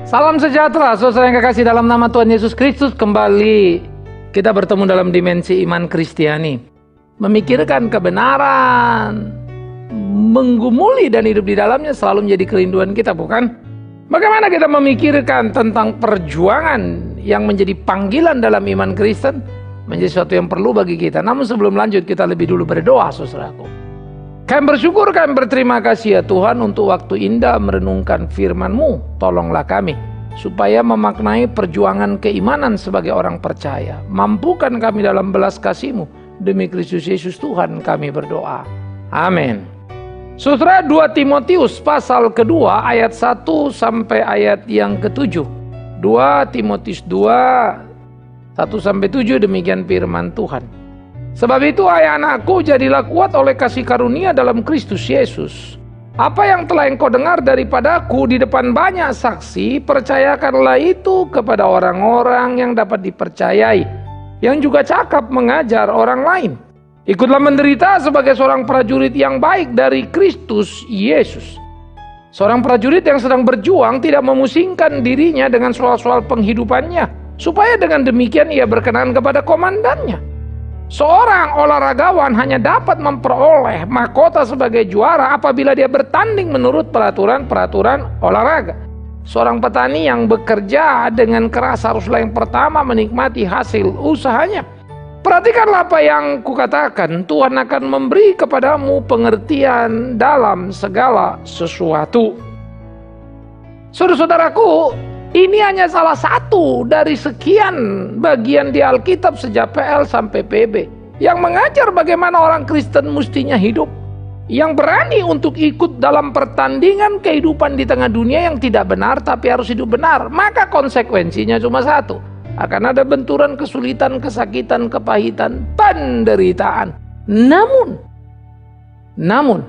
Salam sejahtera, saudara yang kekasih dalam nama Tuhan Yesus Kristus. Kembali kita bertemu dalam dimensi iman Kristiani, memikirkan kebenaran, menggumuli dan hidup di dalamnya selalu menjadi kerinduan kita, bukan? Bagaimana kita memikirkan tentang perjuangan yang menjadi panggilan dalam iman Kristen, menjadi sesuatu yang perlu bagi kita. Namun sebelum lanjut, kita lebih dulu berdoa, saudaraku. Kami bersyukur, kami berterima kasih ya Tuhan untuk waktu indah merenungkan firman-Mu. Tolonglah kami supaya memaknai perjuangan keimanan sebagai orang percaya. Mampukan kami dalam belas kasih-Mu. Demi Kristus Yesus Tuhan kami berdoa. Amin. Saudara, 2 Timotius pasal kedua ayat 1 sampai ayat yang ke-7. 2 Timotius 2 1 sampai 7, demikian firman Tuhan. Sebab itu, hai anakku, jadilah kuat oleh kasih karunia dalam Kristus Yesus. Apa yang telah engkau dengar daripadaku di depan banyak saksi, percayakanlah itu kepada orang-orang yang dapat dipercayai, yang juga cakap mengajar orang lain. Ikutlah menderita sebagai seorang prajurit yang baik dari Kristus Yesus. Seorang prajurit yang sedang berjuang tidak memusingkan dirinya dengan soal-soal penghidupannya, supaya dengan demikian ia berkenan kepada komandannya. Seorang olahragawan hanya dapat memperoleh mahkota sebagai juara apabila dia bertanding menurut peraturan-peraturan olahraga. Seorang petani yang bekerja dengan keras haruslah yang pertama menikmati hasil usahanya. Perhatikanlah apa yang kukatakan, Tuhan akan memberi kepadamu pengertian dalam segala sesuatu. Saudara-saudaraku, ini hanya salah satu dari sekian bagian di Alkitab sejak PL sampai PB yang mengajar bagaimana orang Kristen mestinya hidup, yang berani untuk ikut dalam pertandingan kehidupan di tengah dunia yang tidak benar tapi harus hidup benar. Maka konsekuensinya cuma satu, akan ada benturan, kesulitan, kesakitan, kepahitan, penderitaan. Namun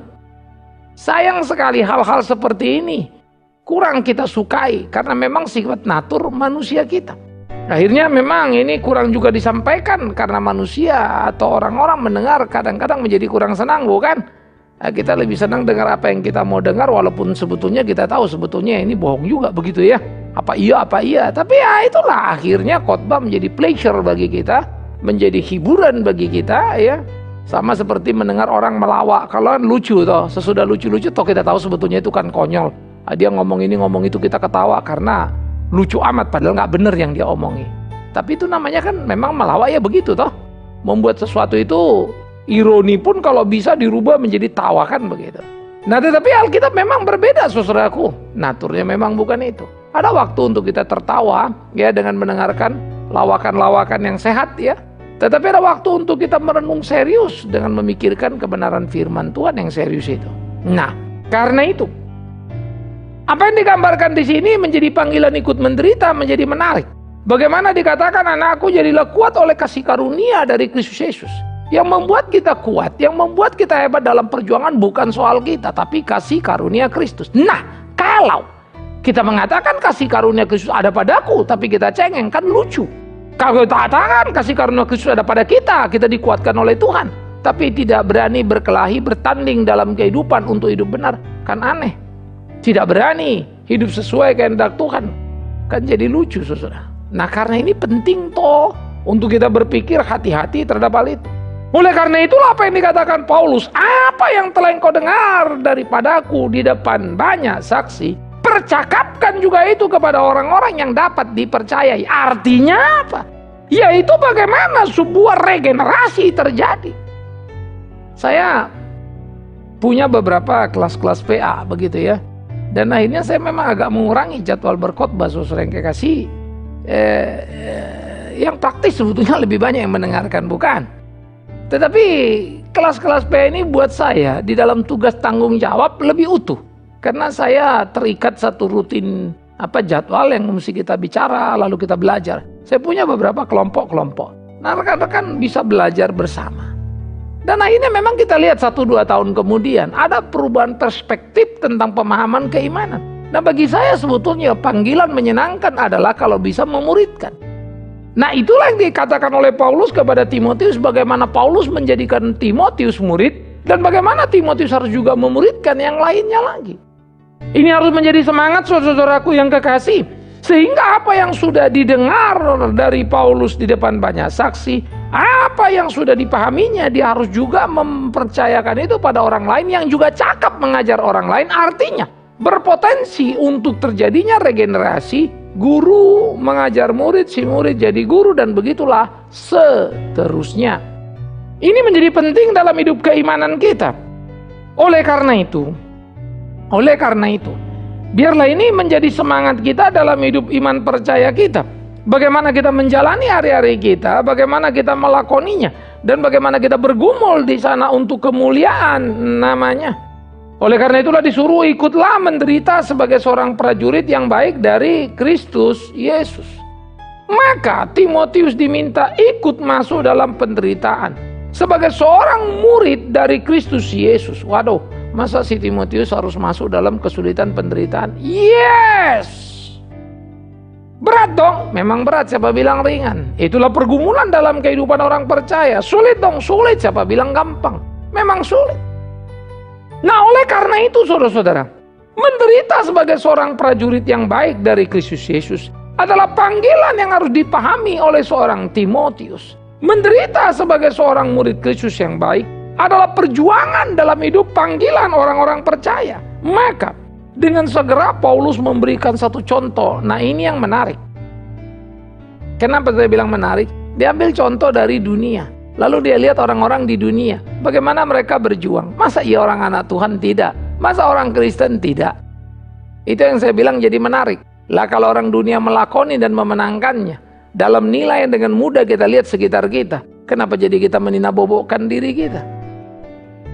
sayang sekali hal-hal seperti ini kurang kita sukai karena memang sifat natur manusia kita. Akhirnya memang ini kurang juga disampaikan karena manusia atau orang-orang mendengar kadang-kadang menjadi kurang senang, bukan? Nah, kita lebih senang dengar apa yang kita mau dengar, walaupun sebetulnya kita tahu sebetulnya ini bohong juga, begitu ya. Apa iya. Tapi ya itulah, akhirnya khotbah menjadi pleasure bagi kita, menjadi hiburan bagi kita ya. Sama seperti mendengar orang melawak, kalau kan lucu toh, sesudah lucu-lucu toh kita tahu sebetulnya itu kan konyol. Dia ngomong ini ngomong itu, kita ketawa karena lucu amat padahal nggak bener yang dia omongi. Tapi itu namanya kan memang melawak ya, begitu toh. Membuat sesuatu itu ironi pun kalau bisa dirubah menjadi tawa kan, begitu. Nah tetapi Alkitab memang berbeda, saudaraku. Naturnya memang bukan itu. Ada waktu untuk kita tertawa ya dengan mendengarkan lawakan-lawakan yang sehat ya. Tetapi ada waktu untuk kita merenung serius dengan memikirkan kebenaran firman Tuhan yang serius itu. Nah, karena itu apa yang digambarkan di sini menjadi panggilan ikut menderita menjadi menarik. Bagaimana dikatakan, anakku jadilah kuat oleh kasih karunia dari Kristus Yesus. Yang membuat kita kuat, yang membuat kita hebat dalam perjuangan bukan soal kita, tapi kasih karunia Kristus. Nah, kalau kita mengatakan kasih karunia Kristus ada padaku, tapi kita cengeng, kan lucu. Kalau kita katakan kasih karunia Kristus ada pada kita dikuatkan oleh Tuhan, tapi tidak berani berkelahi, bertanding dalam kehidupan untuk hidup benar, kan aneh. Tidak berani hidup sesuai kehendak Tuhan, kan jadi lucu, saudara. Nah karena ini penting toh untuk kita berpikir hati-hati terhadap hal itu. Oleh karena itulah apa yang dikatakan Paulus, apa yang telah engkau dengar daripadaku di depan banyak saksi, percakapkan juga itu kepada orang-orang yang dapat dipercayai. Artinya apa? Yaitu bagaimana sebuah regenerasi terjadi. Saya punya beberapa kelas-kelas PA, begitu ya. Dan akhirnya saya memang agak mengurangi jadwal berkhotbah, saudara yang kekasih. Yang praktis sebetulnya lebih banyak yang mendengarkan, bukan? Tetapi kelas-kelas PA ini buat saya di dalam tugas tanggung jawab lebih utuh. Karena saya terikat satu rutin jadwal yang mesti kita bicara, lalu kita belajar. Saya punya beberapa kelompok-kelompok. Nah rekan-rekan bisa belajar bersama. Dan akhirnya memang kita lihat 1-2 tahun kemudian ada perubahan perspektif tentang pemahaman keimanan. Nah bagi saya sebetulnya panggilan menyenangkan adalah kalau bisa memuridkan. Nah itulah yang dikatakan oleh Paulus kepada Timotius, bagaimana Paulus menjadikan Timotius murid dan bagaimana Timotius harus juga memuridkan yang lainnya lagi. Ini harus menjadi semangat saudaraku yang kekasih. Sehingga apa yang sudah didengar dari Paulus di depan banyak saksi, apa yang sudah dipahaminya, dia harus juga mempercayakan itu pada orang lain yang juga cakap mengajar orang lain. Artinya berpotensi untuk terjadinya regenerasi, guru mengajar murid, si murid jadi guru, dan begitulah seterusnya. Ini menjadi penting dalam hidup keimanan kita. Oleh karena itu, biarlah ini menjadi semangat kita dalam hidup iman percaya kita. Bagaimana kita menjalani hari-hari kita, bagaimana kita melakoninya, dan bagaimana kita bergumul di sana untuk kemuliaan namanya. Oleh karena itulah disuruh ikutlah menderita sebagai seorang prajurit yang baik dari Kristus Yesus. Maka Timotius diminta ikut masuk dalam penderitaan sebagai seorang murid dari Kristus Yesus. Waduh, masa si Timotius harus masuk dalam kesulitan penderitaan? Yes! Berat dong, memang berat, siapa bilang ringan? Itulah pergumulan dalam kehidupan orang percaya. Sulit dong, sulit, siapa bilang gampang? Memang sulit. Nah, oleh karena itu saudara-saudara, menderita sebagai seorang prajurit yang baik dari Kristus Yesus adalah panggilan yang harus dipahami oleh seorang Timotius. Menderita sebagai seorang murid Kristus yang baik adalah perjuangan dalam hidup panggilan orang-orang percaya. Maka dengan segera Paulus memberikan satu contoh. Nah, ini yang menarik. Kenapa saya bilang menarik? Dia ambil contoh dari dunia. Lalu dia lihat orang-orang di dunia, bagaimana mereka berjuang. Masa iya orang anak Tuhan tidak? Masa orang Kristen tidak? Itu yang saya bilang jadi menarik. Lah kalau orang dunia melakoni dan memenangkannya, dalam nilai yang dengan mudah kita lihat sekitar kita, kenapa jadi kita meninabobokan diri kita?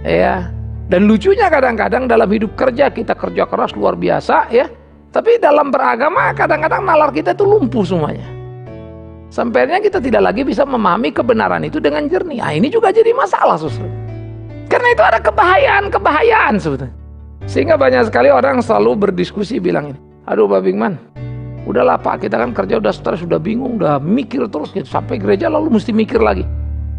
Ya. Dan lucunya kadang-kadang dalam hidup kerja kita kerja keras luar biasa ya. Tapi dalam beragama kadang-kadang nalar kita itu lumpuh semuanya. Sampainya kita tidak lagi bisa memahami kebenaran itu dengan jernih. Nah, ini juga jadi masalah saudara. Karena itu ada kebahayaan sebetulnya. Sehingga banyak sekali orang selalu berdiskusi bilang ini, aduh Pak Bingman, udahlah Pak, kita kan kerja udah stres, udah bingung, udah mikir terus gitu. Sampai gereja lalu mesti mikir lagi.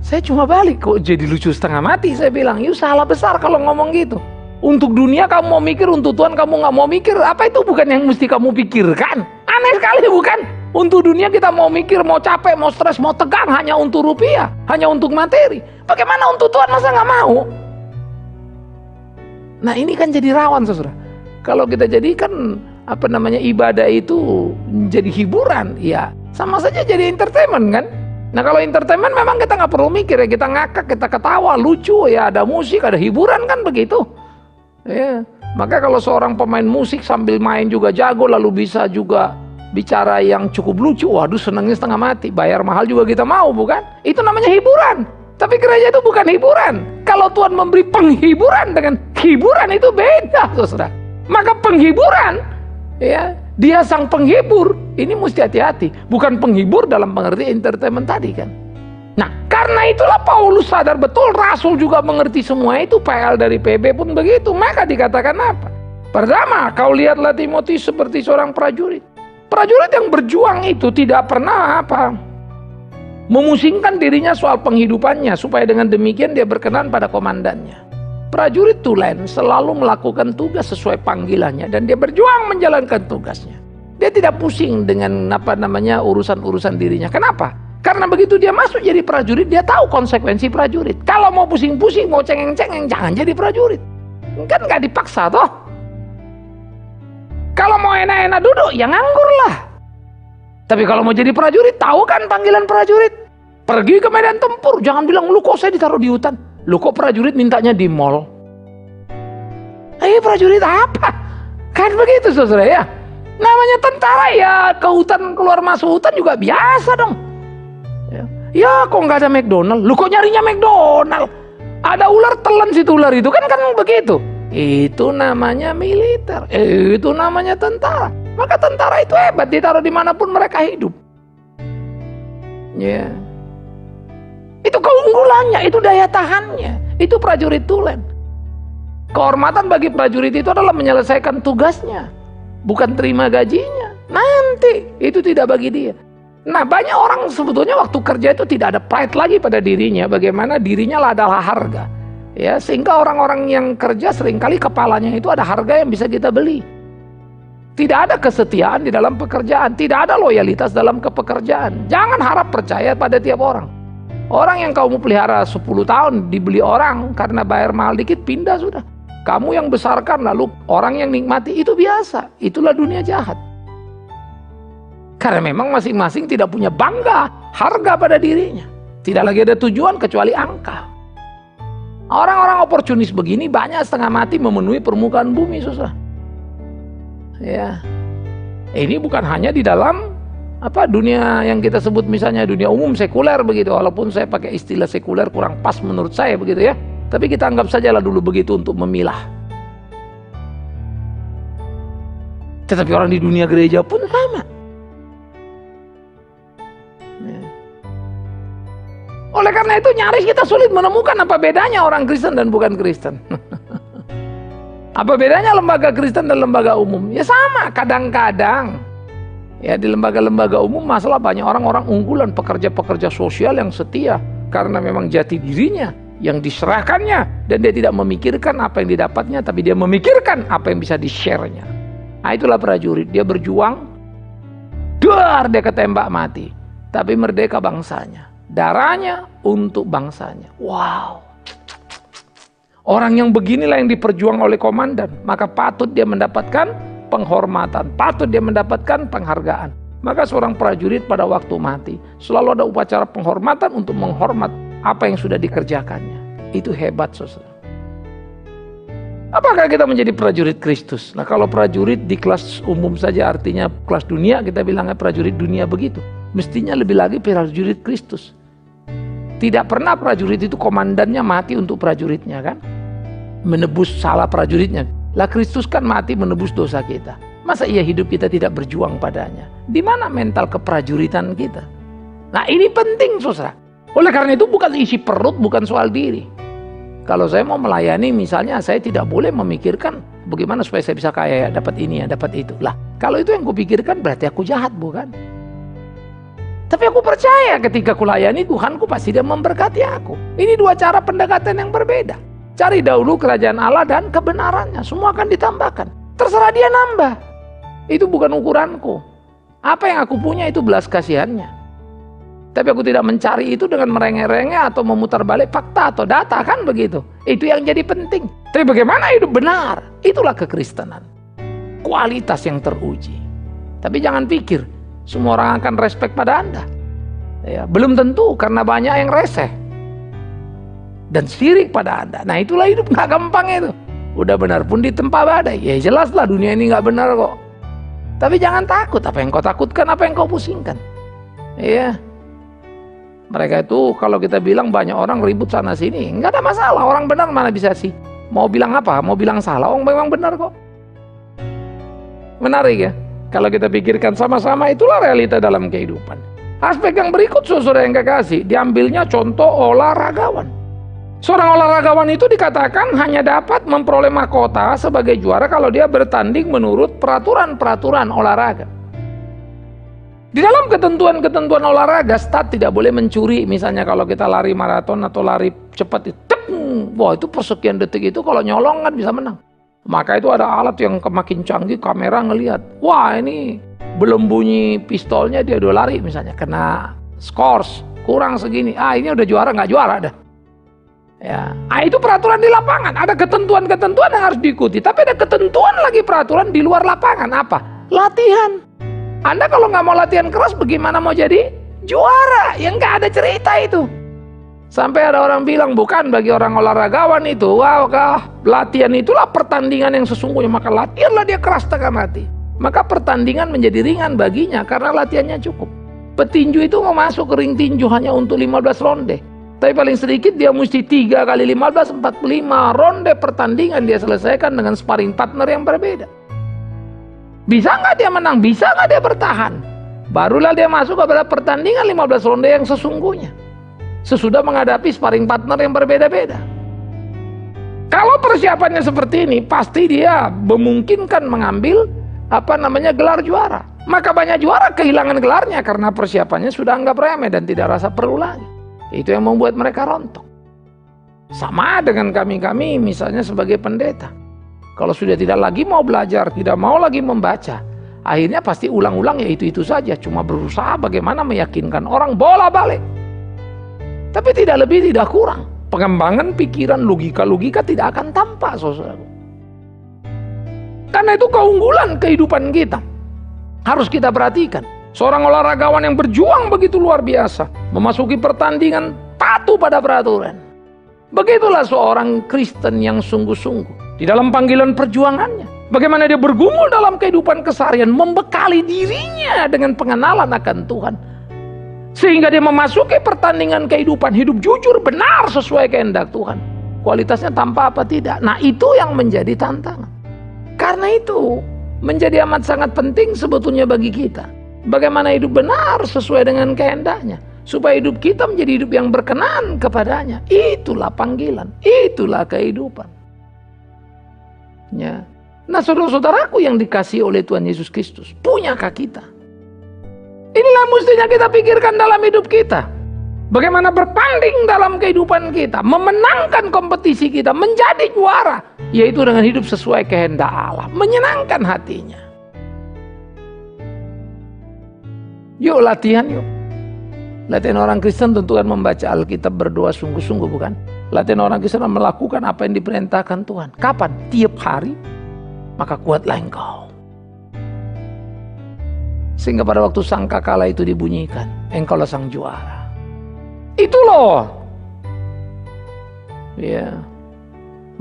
Saya cuma balik, kok jadi lucu setengah mati. Saya bilang, yuk salah besar kalau ngomong gitu. Untuk dunia kamu mau mikir, untuk Tuhan kamu gak mau mikir. Apa itu bukan yang mesti kamu pikirkan? Aneh sekali bukan? Untuk dunia kita mau mikir, mau capek, mau stres, mau tegang hanya untuk rupiah, hanya untuk materi. Bagaimana untuk Tuhan masa gak mau? Nah ini kan jadi rawan saudara. Kalau kita jadikan ibadah itu jadi hiburan, ya sama saja jadi entertainment kan? Nah kalau entertainment memang kita nggak perlu mikir ya, kita ngakak, kita ketawa, lucu ya, ada musik, ada hiburan kan begitu. Ya, maka kalau seorang pemain musik sambil main juga jago, lalu bisa juga bicara yang cukup lucu, waduh senangnya setengah mati, bayar mahal juga kita mau bukan? Itu namanya hiburan. Tapi gereja itu bukan hiburan. Kalau Tuhan memberi penghiburan dengan hiburan itu beda, saudara. Maka penghiburan, ya. Dia sang penghibur, ini mesti hati-hati. Bukan penghibur dalam pengertian entertainment tadi kan. Nah, karena itulah Paulus sadar betul, Rasul juga mengerti semua itu, PL dari PB pun begitu. Maka dikatakan apa? Pertama, kau lihatlah Timotius seperti seorang prajurit. Prajurit yang berjuang itu tidak pernah memusingkan dirinya soal penghidupannya, supaya dengan demikian dia berkenan pada komandannya. Prajurit tulen selalu melakukan tugas sesuai panggilannya dan dia berjuang menjalankan tugasnya. Dia tidak pusing dengan urusan-urusan dirinya. Kenapa? Karena begitu dia masuk jadi prajurit, dia tahu konsekuensi prajurit. Kalau mau pusing-pusing, mau cengeng-cengeng, jangan jadi prajurit. Kan nggak dipaksa toh. Kalau mau enak-enak duduk, ya nganggur lah. Tapi kalau mau jadi prajurit, tahu kan panggilan prajurit? Pergi ke medan tempur, jangan bilang, lu kok saya ditaruh di hutan? Lu kok prajurit mintanya di mall? Ayo prajurit apa? Kan begitu saudara ya. Namanya tentara ya, ke hutan, keluar masuk hutan juga biasa dong. Ya kok nggak ada McDonald? Lu kok nyarinya McDonald? Ada ular, telan situ ular itu kan begitu. Itu namanya militer. Itu namanya tentara. Maka tentara itu hebat, ditaruh dimanapun mereka hidup. Ya. Itu keunggulannya, itu daya tahannya. Itu prajurit tulen. Kehormatan bagi prajurit itu adalah menyelesaikan tugasnya, bukan terima gajinya. Nanti itu tidak bagi dia. Nah, banyak orang sebetulnya waktu kerja itu tidak ada pride lagi pada dirinya, bagaimana dirinya adalah harga. Ya, sehingga orang-orang yang kerja seringkali kepalanya itu ada harga yang bisa kita beli. Tidak ada kesetiaan di dalam pekerjaan, tidak ada loyalitas dalam kepekerjaan. Jangan harap percaya pada tiap orang. Orang yang kamu pelihara 10 tahun dibeli orang karena bayar mahal dikit, pindah sudah. Kamu yang besarkan lalu orang yang nikmati, itu biasa. Itulah dunia jahat. Karena memang masing-masing tidak punya harga pada dirinya. Tidak lagi ada tujuan kecuali angka. Orang-orang oportunis begini banyak setengah mati memenuhi permukaan bumi, susah. Ya, ini bukan hanya di dalam dunia yang kita sebut misalnya dunia umum sekuler begitu. Walaupun saya pakai istilah sekuler kurang pas menurut saya begitu ya. Tapi kita anggap sajalah dulu begitu untuk memilah. Tetapi orang di dunia gereja pun sama. Oleh karena itu nyaris kita sulit menemukan apa bedanya orang Kristen dan bukan Kristen. Apa bedanya lembaga Kristen dan lembaga umum? Ya sama, kadang-kadang. Ya di lembaga-lembaga umum masalah banyak orang-orang unggulan, pekerja-pekerja sosial yang setia. Karena memang jati dirinya yang diserahkannya. Dan dia tidak memikirkan apa yang didapatnya, tapi dia memikirkan apa yang bisa di-share-nya. Nah itulah prajurit, dia berjuang, dia ketembak mati. Tapi merdeka bangsanya. Darahnya untuk bangsanya. Wow. Orang yang beginilah yang diperjuang oleh komandan. Maka patut dia mendapatkan penghormatan. Patut dia mendapatkan penghargaan. Maka seorang prajurit pada waktu mati selalu ada upacara penghormatan untuk menghormat apa yang sudah dikerjakannya. Itu hebat, saudara. Apakah kita menjadi prajurit Kristus? Nah kalau prajurit di kelas umum saja artinya kelas dunia, kita bilangnya prajurit dunia begitu. Mestinya lebih lagi prajurit Kristus. Tidak pernah prajurit itu komandannya mati untuk prajuritnya kan? Menebus salah prajuritnya. Lah Kristus kan mati menebus dosa kita. Masa iya hidup kita tidak berjuang padanya? Di mana mental keprajuritan kita? Nah ini penting, saudara. Oleh karena itu bukan isi perut, bukan soal diri. Kalau saya mau melayani misalnya, saya tidak boleh memikirkan bagaimana supaya saya bisa kaya, dapat ini ya, dapat itu. Lah kalau itu yang kupikirkan berarti aku jahat, bukan? Tapi aku percaya ketika kulayani Tuhanku pasti dia memberkati aku. Ini dua cara pendekatan yang berbeda. Cari dahulu kerajaan Allah dan kebenarannya. Semua akan ditambahkan. Terserah dia nambah. Itu bukan ukuranku. Apa yang aku punya itu belas kasihannya. Tapi aku tidak mencari itu dengan merengek-rengek atau memutar balik fakta atau data, kan begitu. Itu yang jadi penting. Tapi bagaimana hidup benar? Itulah kekristenan. Kualitas yang teruji. Tapi jangan pikir semua orang akan respect pada Anda. Ya, belum tentu karena banyak yang reseh dan sirik pada Anda. Nah itulah hidup nggak gampang itu. Udah benar pun ditempa badai. Ya jelaslah dunia ini nggak benar kok. Tapi jangan takut. Apa yang kau takutkan, apa yang kau pusingkan. Iya. Mereka itu kalau kita bilang banyak orang ribut sana sini, nggak ada masalah. Orang benar mana bisa sih? Mau bilang apa? Mau bilang salah? Orang memang benar kok. Menarik ya. Kalau kita pikirkan sama-sama, itulah realita dalam kehidupan. Aspek yang berikut, saudara yang kekasih, diambilnya contoh olahragawan. Seorang olahragawan itu dikatakan hanya dapat memperoleh mahkota sebagai juara kalau dia bertanding menurut peraturan-peraturan olahraga. Di dalam ketentuan-ketentuan olahraga, start tidak boleh mencuri. Misalnya kalau kita lari maraton atau lari cepat, wah itu persekian detik itu kalau nyolong kan bisa menang. Maka itu ada alat yang makin canggih, kamera ngelihat. Wah ini belum bunyi pistolnya dia udah lari misalnya. Kena scores, kurang segini. Ini udah juara, nggak juara dah. Ya. Itu peraturan di lapangan. Ada ketentuan-ketentuan yang harus diikuti. Tapi ada ketentuan lagi peraturan di luar lapangan. Apa? Latihan. Anda kalau nggak mau latihan keras, bagaimana mau jadi juara? Ya nggak ada cerita itu. Sampai ada orang bilang bukan bagi orang olahragawan itu. Wow, latihan itulah pertandingan yang sesungguhnya. Maka latihanlah dia keras setengah mati. Maka pertandingan menjadi ringan baginya karena latihannya cukup. Petinju itu mau masuk ke ring tinju hanya untuk 15 ronde. Tapi paling sedikit dia mesti 3 kali 15, 45 ronde pertandingan dia selesaikan dengan sparring partner yang berbeda. Bisa nggak dia menang? Bisa nggak dia bertahan? Barulah dia masuk kepada pertandingan 15 ronde yang sesungguhnya. Sesudah menghadapi sparring partner yang berbeda-beda. Kalau persiapannya seperti ini, pasti dia memungkinkan mengambil gelar juara. Maka banyak juara kehilangan gelarnya karena persiapannya sudah anggap remeh dan tidak rasa perlu lagi. Itu yang membuat mereka rontok. Sama dengan kami misalnya sebagai pendeta. Kalau sudah tidak lagi mau belajar, tidak mau lagi membaca, akhirnya pasti ulang-ulang ya itu-itu saja. Cuma berusaha bagaimana meyakinkan orang bola-balik. Tapi tidak lebih, tidak kurang. Pengembangan pikiran, logika-logika tidak akan tampak, saudaraku. Karena itu keunggulan kehidupan kita harus kita perhatikan. Seorang olahragawan yang berjuang begitu luar biasa, memasuki pertandingan patuh pada peraturan. Begitulah seorang Kristen yang sungguh-sungguh di dalam panggilan perjuangannya. Bagaimana dia bergumul dalam kehidupan keseharian, membekali dirinya dengan pengenalan akan Tuhan. Sehingga dia memasuki pertandingan kehidupan hidup jujur, benar sesuai kehendak Tuhan. Kualitasnya tanpa apa tidak. Nah, itu yang menjadi tantangan. Karena itu menjadi amat sangat penting sebetulnya bagi kita. Bagaimana hidup benar sesuai dengan kehendaknya. Supaya hidup kita menjadi hidup yang berkenan kepadanya. Itulah panggilan, itulah kehidupan. Ya. Nah, saudara-saudaraku yang dikasihi oleh Tuhan Yesus Kristus, punyakah kita? Inilah mestinya kita pikirkan dalam hidup kita. Bagaimana bertanding dalam kehidupan kita, memenangkan kompetisi kita, menjadi juara, yaitu dengan hidup sesuai kehendak Allah, menyenangkan hatinya. Yuk latihan yuk. Latihan orang Kristen tentu kan membaca Alkitab, berdoa sungguh-sungguh, bukan? Latihan orang Kristen melakukan apa yang diperintahkan Tuhan. Kapan? Tiap hari. Maka kuatlah engkau. Sehingga pada waktu sangkakala itu dibunyikan, engkaulah sang juara. Itu loh. Ya.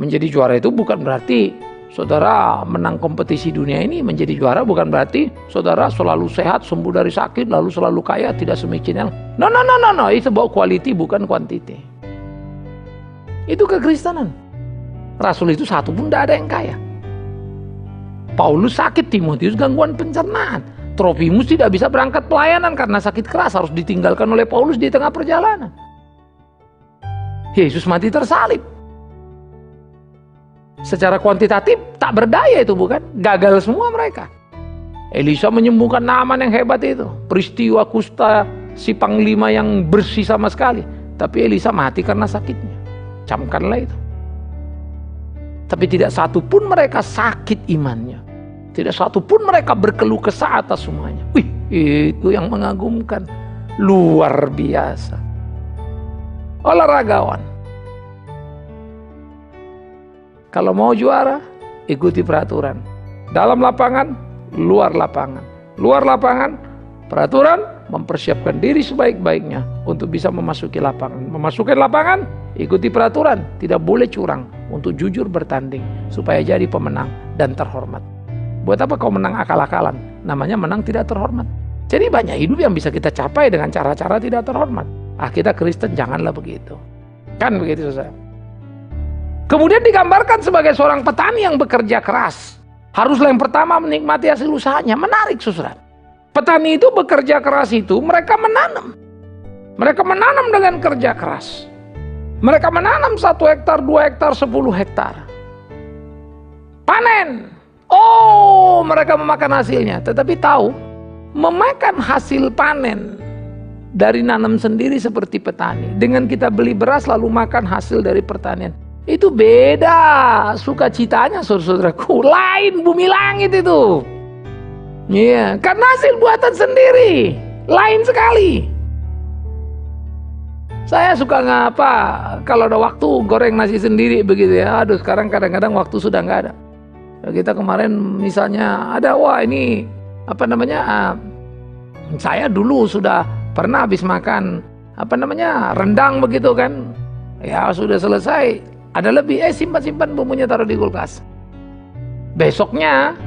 Menjadi juara itu bukan berarti saudara menang kompetisi dunia ini. Menjadi juara bukan berarti saudara selalu sehat, sembuh dari sakit, lalu selalu kaya, tidak semikian. No. Itu bawa quality bukan quantity. Itu kekristenan. Rasul itu satu pun tidak ada yang kaya. Paulus sakit, Timotius gangguan pencernaan. Trofimus tidak bisa berangkat pelayanan karena sakit keras, harus ditinggalkan oleh Paulus di tengah perjalanan. Yesus mati tersalib. Secara kuantitatif tak berdaya itu, bukan? Gagal semua mereka. Elisa menyembuhkan Naaman yang hebat itu. Peristiwa kusta si panglima yang bersih sama sekali. Tapi Elisa mati karena sakitnya. Camkanlah itu. Tapi tidak satu pun mereka sakit imannya. Tidak satu pun mereka berkeluh kesah atas semuanya. Wih, itu yang mengagumkan. Luar biasa. Olahragawan. Kalau mau juara, ikuti peraturan. Dalam lapangan, luar lapangan. Luar lapangan, peraturan, mempersiapkan diri sebaik-baiknya untuk bisa memasuki lapangan. Memasuki lapangan, ikuti peraturan. Tidak boleh curang untuk jujur bertanding. Supaya jadi pemenang dan terhormat. Buat apa kau menang akal-akalan? Namanya menang tidak terhormat. Jadi banyak hidup yang bisa kita capai dengan cara-cara tidak terhormat. Kita Kristen janganlah begitu. Kan begitu, saudara. Kemudian digambarkan sebagai seorang petani yang bekerja keras. Haruslah yang pertama menikmati hasil usahanya. Menarik, saudara. Petani itu bekerja keras itu mereka menanam. Mereka menanam dengan kerja keras. Mereka menanam 1 hektar, 2 hektar, 10 hektar. Panen. Oh, mereka memakan hasilnya. Tetapi tahu, memakan hasil panen dari nanam sendiri seperti petani. Dengan kita beli beras lalu makan hasil dari pertanian. Itu beda sukacitanya, saudara-saudaraku. Lain bumi langit itu. Iya, karena hasil buatan sendiri. Lain sekali. Saya suka ngapa kalau ada waktu goreng nasi sendiri begitu ya. Aduh, sekarang kadang-kadang waktu sudah nggak ada. Kita kemarin misalnya ada, saya dulu sudah pernah habis makan rendang begitu kan. Ya sudah selesai, ada lebih, simpan bumbunya taruh di kulkas. Besoknya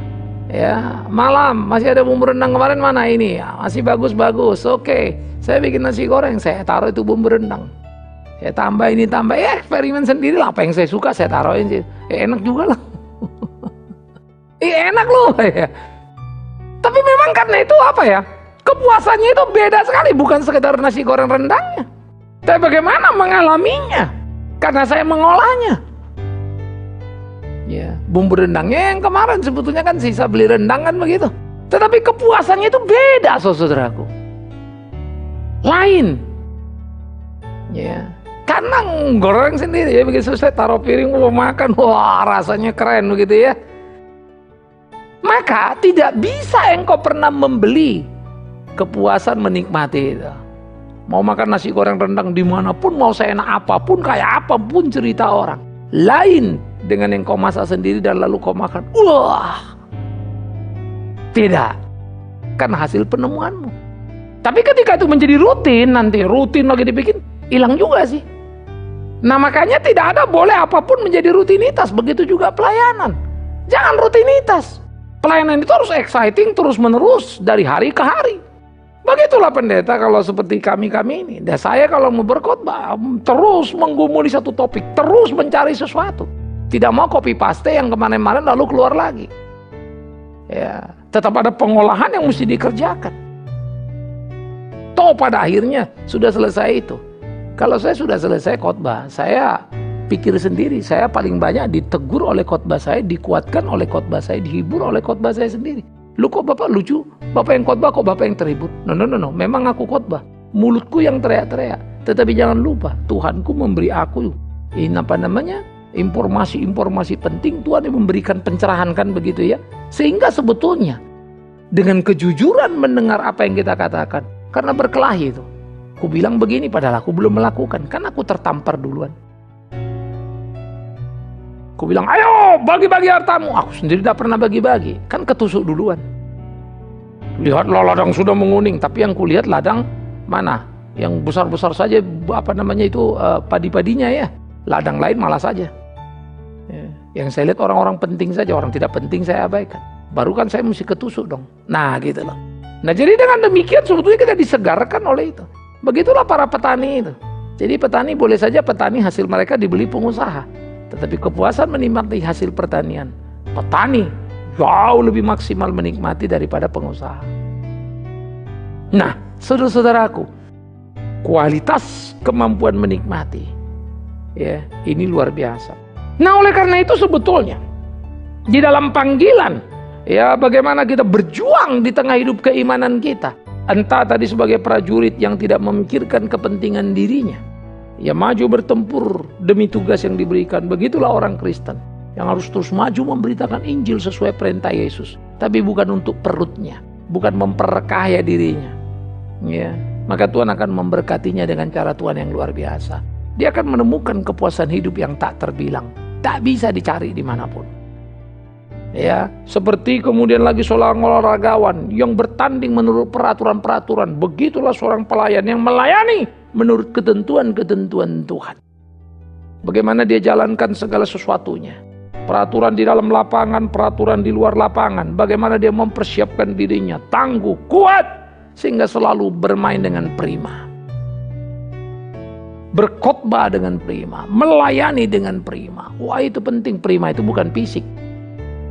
ya malam masih ada bumbu rendang kemarin, mana ini ya, masih bagus. Oke, saya bikin nasi goreng, saya taruh itu bumbu rendang. Saya tambah eksperimen sendiri lah, apa yang saya suka saya taruhin sih. Enak juga lah. Enak loh ya. Tapi memang karena itu kepuasannya itu beda sekali, bukan sekedar nasi goreng rendangnya. Tapi bagaimana mengalaminya? Karena saya mengolahnya. Ya, bumbu rendangnya yang kemarin sebetulnya kan sisa beli rendang kan begitu. Tetapi kepuasannya itu beda, saudaraku. Lain. Ya. Karena goreng sendiri ya, begitu selesai taruh piring mau makan, wah rasanya keren begitu ya. Maka tidak bisa engkau pernah membeli kepuasan menikmati itu. Mau makan nasi goreng rendang dimanapun, mau seenak apapun, kayak apapun cerita orang. Lain dengan yang kau masak sendiri dan lalu kau makan. Wah, tidak. Karena hasil penemuanmu. Tapi ketika itu menjadi rutin, nanti rutin lagi dibikin, hilang juga sih. Nah makanya tidak ada boleh apapun menjadi rutinitas. Begitu juga pelayanan. Jangan rutinitas. Pelayanan itu harus exciting terus menerus dari hari ke hari. Begitulah pendeta kalau seperti kami-kami ini. Dan saya kalau mau berkhotbah terus menggumuli satu topik, terus mencari sesuatu. Tidak mau copy paste yang kemarin-kemarin lalu keluar lagi. Ya, tetap ada pengolahan yang mesti dikerjakan. Toh pada akhirnya sudah selesai itu. Kalau saya sudah selesai khotbah, saya pikir sendiri, saya paling banyak ditegur oleh khotbah saya, dikuatkan oleh khotbah saya, dihibur oleh khotbah saya sendiri. Lu kok Bapak lucu? Bapak yang khotbah kok Bapak yang terhibur? No, memang aku khotbah. Mulutku yang teriak-teriak. Tetapi jangan lupa, Tuhanku memberi aku informasi-informasi penting. Tuhan yang memberikan pencerahan kan begitu ya. Sehingga sebetulnya dengan kejujuran mendengar apa yang kita katakan. Karena berkelahi itu. Aku bilang begini padahal aku belum melakukan. Kan aku tertampar duluan. Aku bilang, ayo bagi-bagi hartamu. Aku sendiri tidak pernah bagi-bagi. Kan ketusuk duluan. Lihatlah ladang sudah menguning. Tapi yang kulihat ladang mana? Yang besar-besar saja padi-padinya ya. Ladang lain malah saja. Ya. Yang saya lihat orang-orang penting saja. Orang tidak penting saya abaikan. Baru kan saya mesti ketusuk dong. Nah gitu loh. Nah jadi dengan demikian sebetulnya kita disegarkan oleh itu. Begitulah para petani itu. Jadi petani boleh saja petani hasil mereka dibeli pengusaha. Tetapi kepuasan menikmati hasil pertanian, petani jauh lebih maksimal menikmati daripada pengusaha. Nah, saudara-saudaraku, kualitas kemampuan menikmati, ya, ini luar biasa. Nah, oleh karena itu sebetulnya di dalam panggilan, ya, bagaimana kita berjuang di tengah hidup keimanan kita. Entah tadi sebagai prajurit yang tidak memikirkan kepentingan dirinya, ya maju bertempur demi tugas yang diberikan. Begitulah orang Kristen yang harus terus maju memberitakan Injil sesuai perintah Yesus. Tapi bukan untuk perutnya, bukan memperkaya dirinya. Ya, maka Tuhan akan memberkatinya dengan cara Tuhan yang luar biasa. Dia akan menemukan kepuasan hidup yang tak terbilang, tak bisa dicari dimanapun. Ya, seperti kemudian lagi seorang olahragawan yang bertanding menurut peraturan-peraturan. Begitulah seorang pelayan yang melayani menurut ketentuan-ketentuan Tuhan. Bagaimana dia jalankan segala sesuatunya. Peraturan di dalam lapangan, peraturan di luar lapangan. Bagaimana dia mempersiapkan dirinya, tangguh, kuat, sehingga selalu bermain dengan prima. Berkhotbah dengan prima, melayani dengan prima. Wah, itu penting. Prima itu bukan fisik.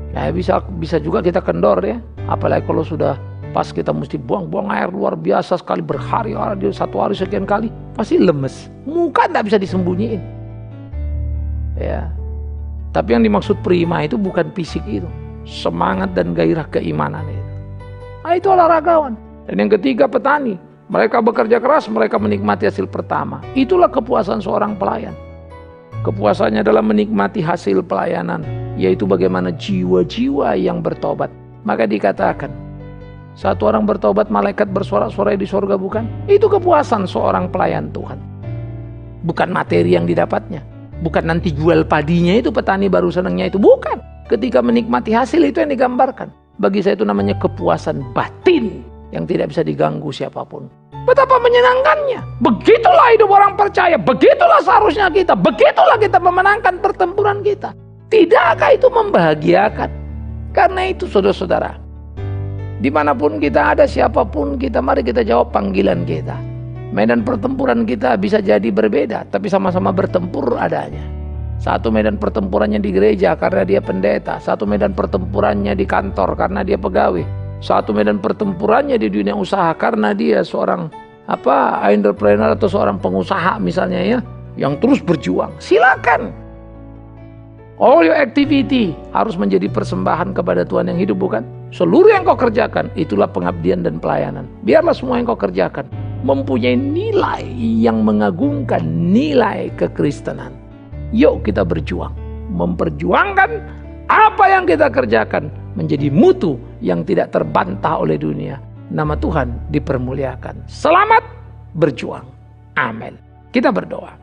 Ya, bisa juga kita kendor ya. Apalagi kalau sudah pas kita mesti buang air luar biasa sekali berhari-hari, satu hari sekian kali, pasti lemes. Muka tidak bisa disembunyiin. Ya. Tapi yang dimaksud prima itu bukan fisik itu, semangat dan gairah keimanan itu. Nah, itu olahragawan. Dan yang ketiga petani. Mereka bekerja keras, mereka menikmati hasil pertama. Itulah kepuasan seorang pelayan. Kepuasannya dalam menikmati hasil pelayanan, yaitu bagaimana jiwa-jiwa yang bertobat. Maka dikatakan, satu orang bertobat, malaikat bersorak-sorai di sorga, bukan? Itu kepuasan seorang pelayan Tuhan. Bukan materi yang didapatnya. Bukan nanti jual padinya itu petani baru senangnya itu. Bukan. Ketika menikmati hasil itu yang digambarkan. Bagi saya itu namanya kepuasan batin yang tidak bisa diganggu siapapun. Betapa menyenangkannya. Begitulah hidup orang percaya. Begitulah seharusnya kita. Begitulah kita memenangkan pertempuran kita. Tidakkah itu membahagiakan? Karena itu saudara-saudara, dimanapun kita ada, siapapun kita, mari kita jawab panggilan kita. Medan pertempuran kita bisa jadi berbeda, tapi sama-sama bertempur adanya. Satu medan pertempurannya di gereja karena dia pendeta. Satu medan pertempurannya di kantor karena dia pegawai. Satu medan pertempurannya di dunia usaha karena dia seorang entrepreneur atau seorang pengusaha misalnya ya, yang terus berjuang. Silakan. All your activity harus menjadi persembahan kepada Tuhan yang hidup, bukan? Seluruh yang kau kerjakan itulah pengabdian dan pelayanan. Biarlah semua yang kau kerjakan mempunyai nilai yang mengagumkan, nilai kekristenan. Yuk kita berjuang, memperjuangkan apa yang kita kerjakan menjadi mutu yang tidak terbantah oleh dunia. Nama Tuhan dipermuliakan. Selamat berjuang. Amin. Kita berdoa.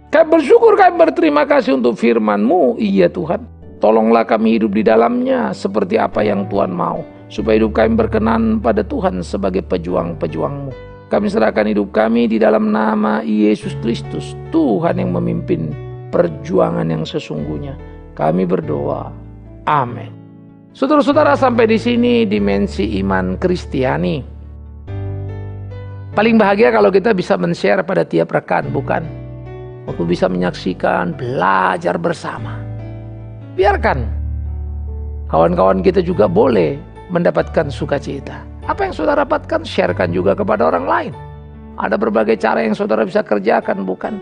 Kami bersyukur, kami berterima kasih untuk firman-Mu. Iya Tuhan, tolonglah kami hidup di dalamnya seperti apa yang Tuhan mau, supaya hidup kami berkenan pada Tuhan sebagai pejuang-pejuang-Mu. Kami serahkan hidup kami di dalam nama Yesus Kristus, Tuhan yang memimpin perjuangan yang sesungguhnya. Kami berdoa. Amin. Saudara-saudara, sampai di sini dimensi iman Kristiani. Paling bahagia kalau kita bisa men-share pada tiap rekan, bukan? Untuk bisa menyaksikan, belajar bersama. Biarkan kawan-kawan kita juga boleh mendapatkan sukacita. Apa yang saudara dapatkan, sharekan juga kepada orang lain. Ada berbagai cara yang saudara bisa kerjakan, bukan?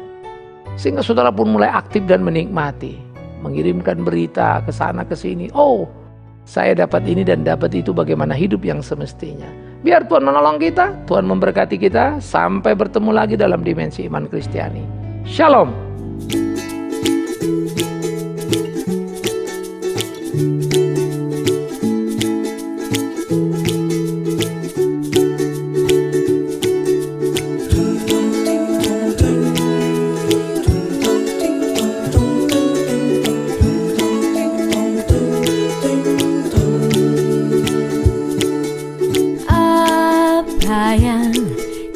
Sehingga saudara pun mulai aktif dan menikmati. Mengirimkan berita ke sana ke sini. Oh, saya dapat ini dan dapat itu, bagaimana hidup yang semestinya. Biar Tuhan menolong kita, Tuhan memberkati kita. Sampai bertemu lagi dalam dimensi iman Kristiani. Shalom. Apa yang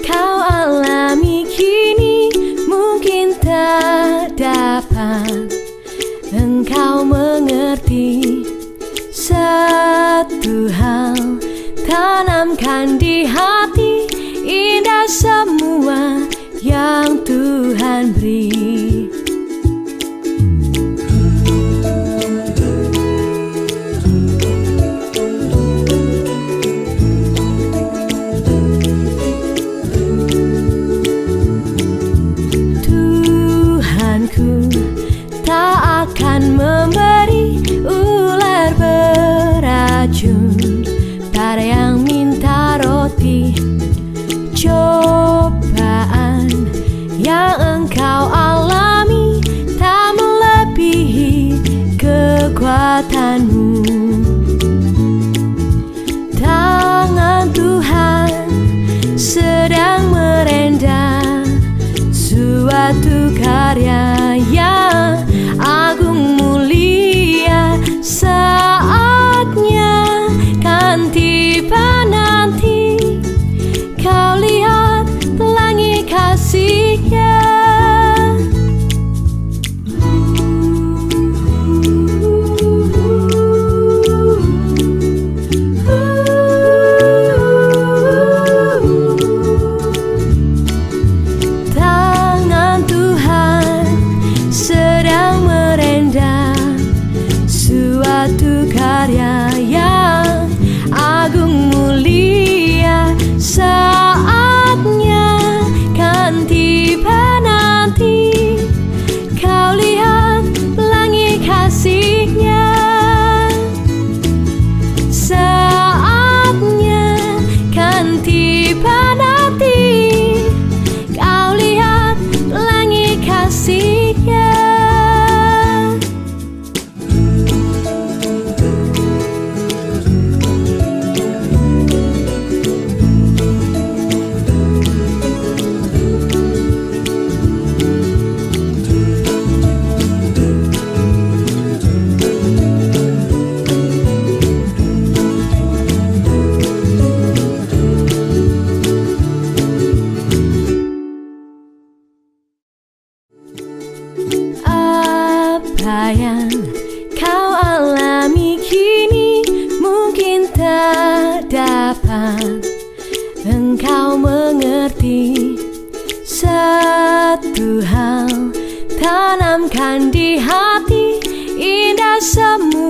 kau alami kini mungkin tak dapat engkau mengerti. Satu hal tanamkan di hati, indah semua yang Tuhan beri. Tak akan memberi ular beracun pada yang minta roti. Cobaan yang engkau alami tak melebihi kekuatanmu. Tangan Tuhan sedang merendam suatu karya yang agung mulia. Saatnya kan tiba nanti, kau lihat pelangi kasih-Nya. Tangan Tuhan sedang merendam suatu karya yang agung mulia. Saatnya kan tiba nanti, kau lihat pelangi kasih-Nya. Saatnya kan tiba nanti, kau lihat pelangi kasih-Nya. Apa yang kau alami kini mungkin tak dapat engkau mengerti. Satu hal tanamkan di hati, indah semua